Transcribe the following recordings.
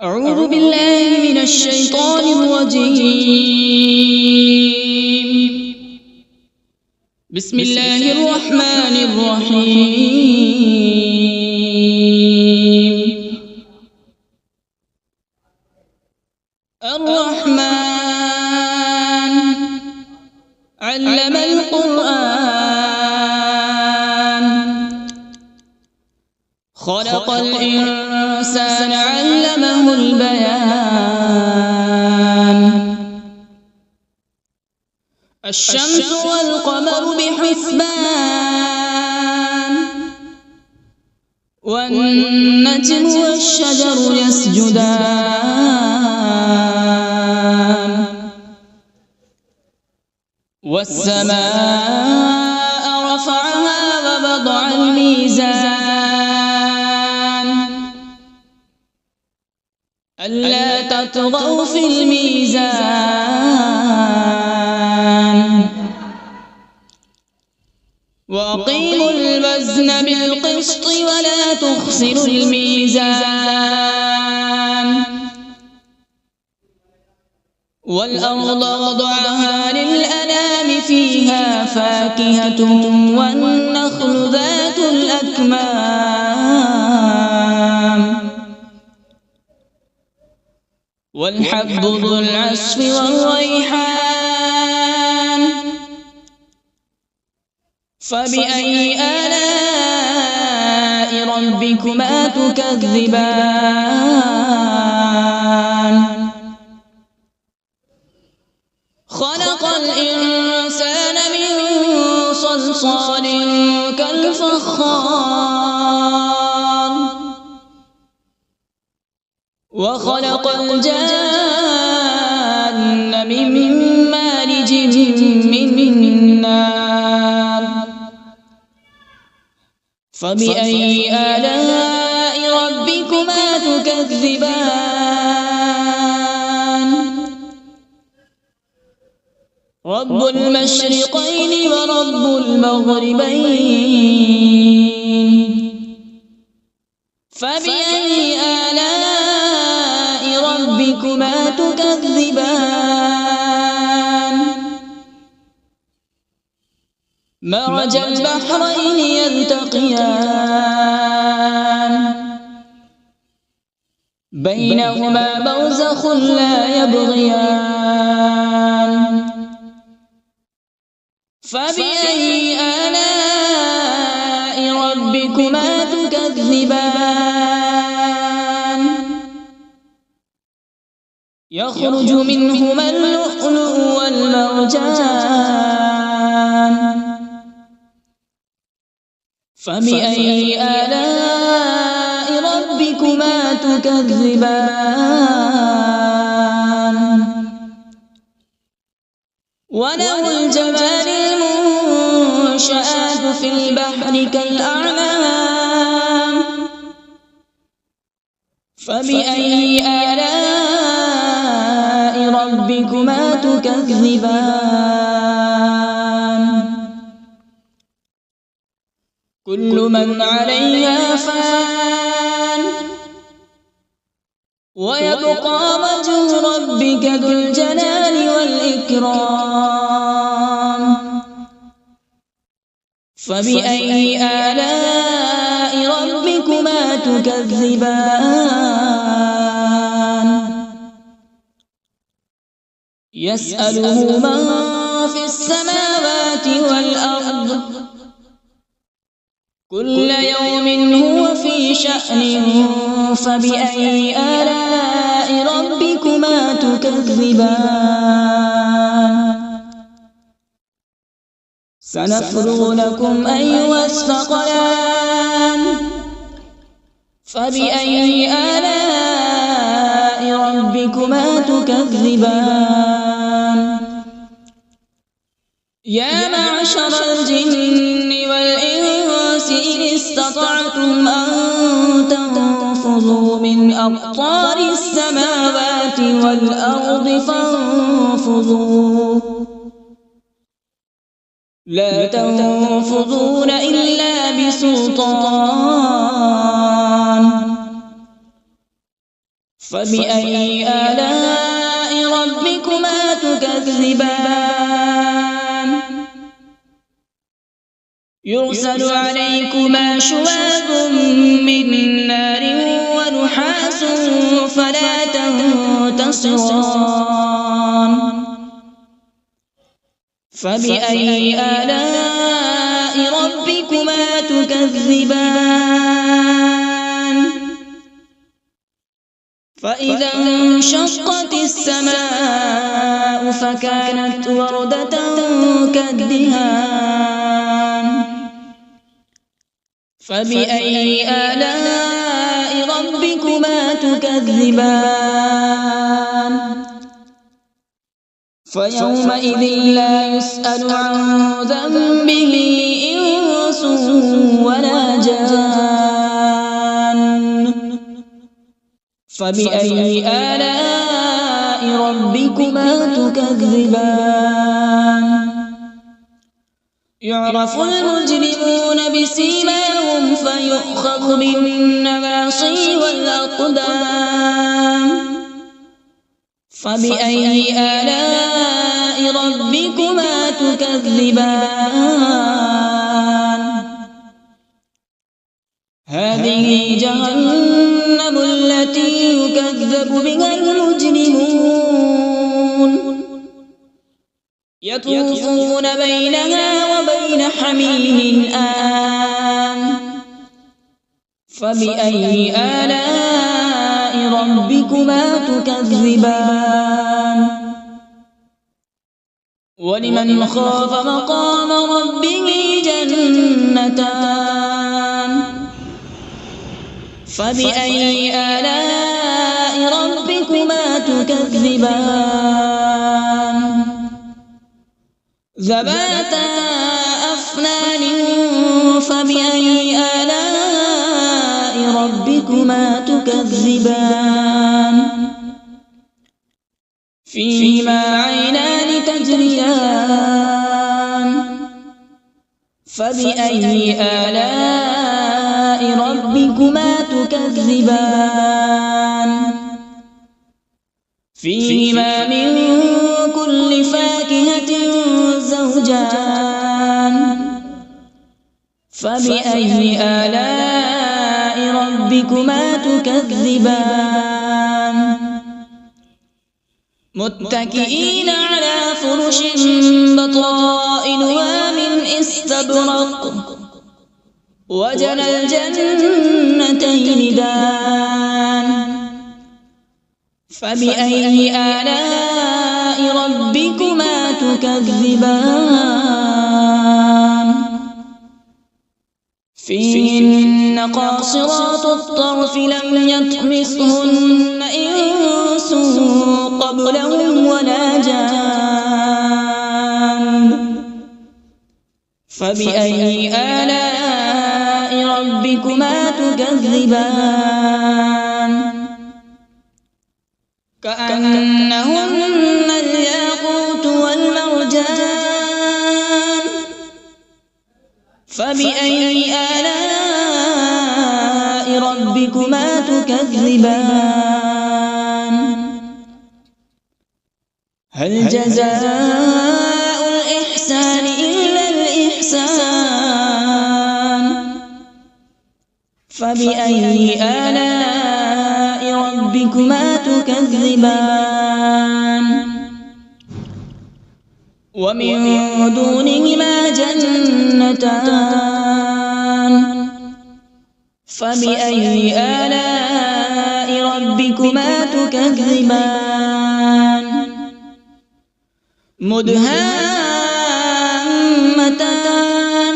أعوذ بالله من الشيطان الرجيم. بسم الله الرحمن الرحيم. الرحمن علم القرآن، خلق الإنسان علمه البيان. الشمس والقمر بحسبان، والنجم والشجر يسجدان، والسماء رفعها ووضع الميزان ألا تطغوا في الميزان، وأقيموا الوزن بالقسط ولا تخسروا الميزان. والأرض وضعها للأنام، فيها فاكهة والنخل ذات الأكمام، والحب ذو العصف والريحان. فبأي آلاء ربكما تكذبان؟ خلق الإنسان من صلصال كالفخار، وخلق الجان من مارج من نار. فبأي آلاء ربكما تكذبان؟ رب المشرقين ورب المغربين. فبأي آلاء ربكما تكذبان؟ مرج البحرين يلتقيان، بينهما برزخ لا يبغيان. فبأي آلاء ربكما تكذبان؟ يخرج منهما اللؤلؤ والمرجان. فبأي آلاء ربكما تكذبان؟ وله الجوار المنشآت في البحر كالأعلام. فبأي آلاء ربكما تكذبان؟ كل من عليها فان، ويبقى وجه ربك ذو الجلال والإكرام. فبأي آلاء ربكما تكذبان؟ يسأله من في السماوات والأرض، كل يوم هو في شأن. فبأي آلاء ربكما تكذبان؟ سنفرغ لكم أيها الثقلان. فبأي آلاء ربكما تكذبان؟ يا معشر الجن والإنس إن استطعتم أن تنفذوا من أقطار السماوات والأرض فانفذوا، لا تنفذون إلا بسلطان. فبأي آلاء ربكما تكذبان يرسل عليكما شواظ من نار ونحاس فلا تنتصران فبأي آلاء ربكما تكذبان فإذا انشقت السماء فكانت وردة كالدهان فبأي آلاء ربكما تكذبان فيومئذ لا يسأل عن ذنبه إنس ولا جان فبأي آلاء ربكما تكذبان يعرف المجرمون بسيماهم فيؤخذ بالنواصي والأقدام فبأي آلاء ربكما تكذبان هذه جهنم التي يكذب بها المجرمون يطوفون بينها وبين حميم آن فبأي آلاء ربكما تكذبان ولمن خاف مقام ربه جنتان فبأي آلاء ربكما تكذبان ذواتا أفنان فبأي آلاء ربكما تكذبان فيهما عينان تجريان فبأي آلاء ربكما تكذبان فيهما من كل فاكهة زوجان فبأي آلاء ربكما تكذبان متكئين على فرش بطائنها من استبرق وجنى الجنتين دان فبأي آلاء ربكما تكذبان فيهن قاصرات الطرف لم يطمثهن إنس قبلهم ولا جان فبأي آلاء ربكما تكذبان كأنهن الياقوت والمرجان فبأي آلاء ربكما تكذبان هل جزاء الإحسان إلا الإحسان فبأي آلاء ربكما تكذبان ومن دونهما جنتان فبأي آلاء ربكما تكذبان مدهامتان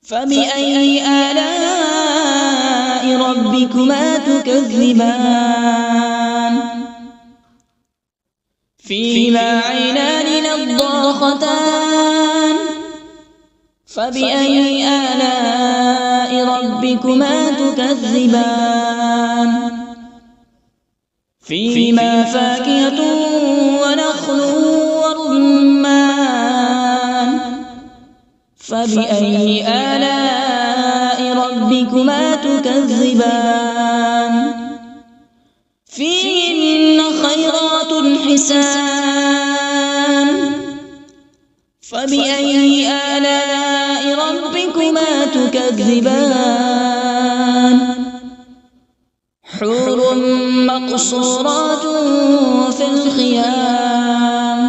فبأي آلاء ربكما تكذبان فيهما عينان نضاختان فبأي آلاء ربكما تكذبان فيهما فاكهة ونخل ورمان فبأي آلاء ربكما تكذبان فيهن خيرات حسان فبأي آلاء ربكما تكذبان حور مقصورات في الخيام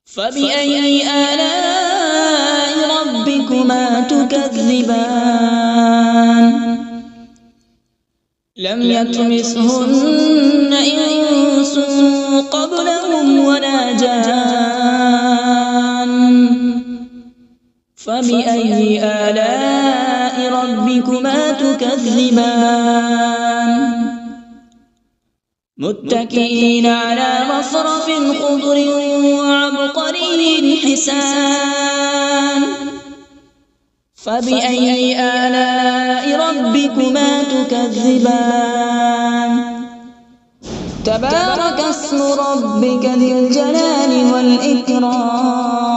فبأي آلاء ربكما تكذبان لم يطمثهن إنس قبلهم ولا جان فبأي آلاء ربكما تكذبان متكئين على رفرف خضر وعبقري حسان فبأي آلاء ربكما تكذبان تبارك اسم ربك ذي الجلال والإكرام